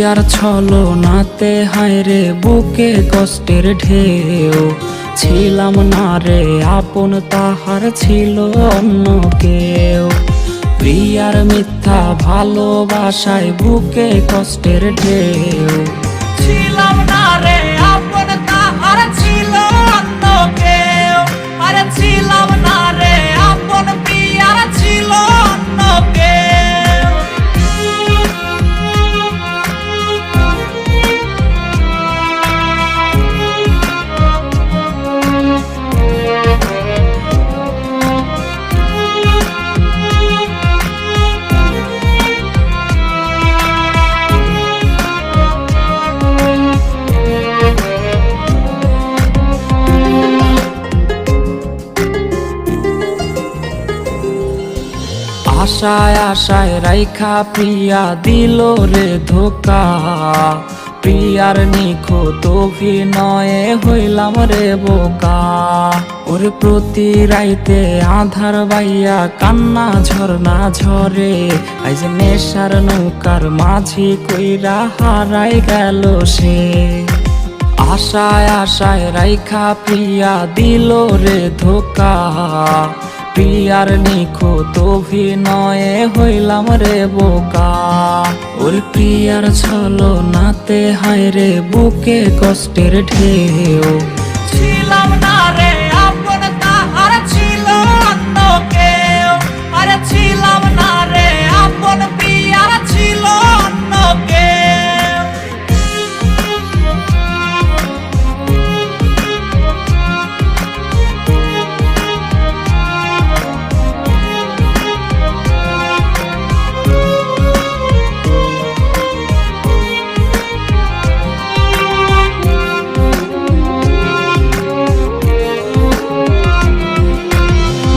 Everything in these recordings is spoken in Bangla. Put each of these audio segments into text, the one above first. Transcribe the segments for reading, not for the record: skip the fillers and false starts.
প্রিয়ার ছলনাতে হায়রে বুকে কষ্টের ঢেউ, ছিলাম না রে আপন তাহার ছিল অন্য কেউ। প্রিয়ার মিথ্যা ভালোবাসায় বুকে কষ্টের ঢেউ, ছিলাম না রে আপন তাহার ছিল অন্য কেউ। আরে ছিলাম না রে আপন প্রিয়ার ছিল অন্য কেউ। আশায় আশায় রাইখা প্রিয়া দিল রে ধোকা, প্রিয়ার নিখুঁত অভিনয়ে হইলাম রে বোকা। ওরে প্রতি রাইতে আধার বাইয়া কান্না ঝরনা ঝরে, আইজ নেশার নৌকার মাঝি কইরা হারাই গেল সে। আশায় আশায় রাইখা প্রিয়া দিল রে ধোকা, প্রিয়ার নিখুঁত অভিনয়ে হইলাম রে বোকা। ওর প্রিয়ার ছলনাতে হায়রে বুকে কষ্টের ঢেউ, ছিলাম না রে আপন তাহার ছিল অন্য কেউ। আরে ছিলাম না রে আপন প্রিয়ার ছিল অন্য কেউ।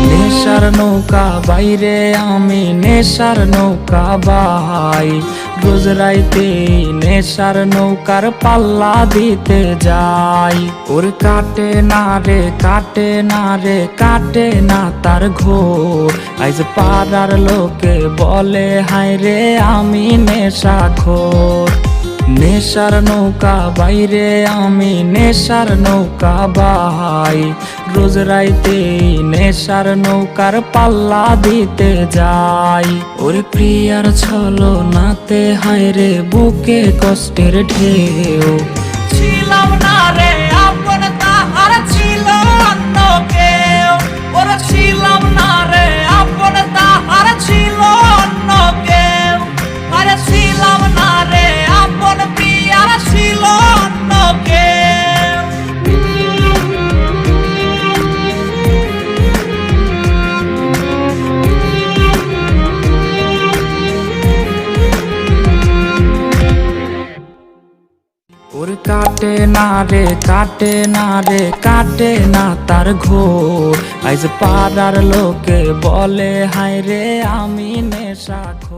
নেশার নৌকা বাইরে আমি নেশার নৌকা বাই, রোজ রাইতে নেশার নৌকার পাল্লা দিতে যাই। ওর কাটে না রে কাটে না রে কাটে না তার ঘোর, আইজ পাড়ার লোকে বলে হায় রে আমি নেশাখোর। নেশার নৌকা বাইরে আমি নেশার নৌকা বাই, রোজ রাইতে নেশার নৌকার পাল্লা দিতে যাই। ওরে প্রিয়ার ছলনাতে হায়রে বুকে কষ্টের ঢেউ, ছিলাম না রে আপন তাহার ছিল অন্য কেউ। ওরে ছিলাম না রে আপন তাহার ছিল অন্য কেউ। আরে ছিলাম না রে আপন প্রিয়ার ছিল অন্য কেউ। ওর কাটে না রে কাটে না রে কাটে না তার ঘোর, আইজ পাড়ার লোকে বলে হায় রে আমি নেশাখোর।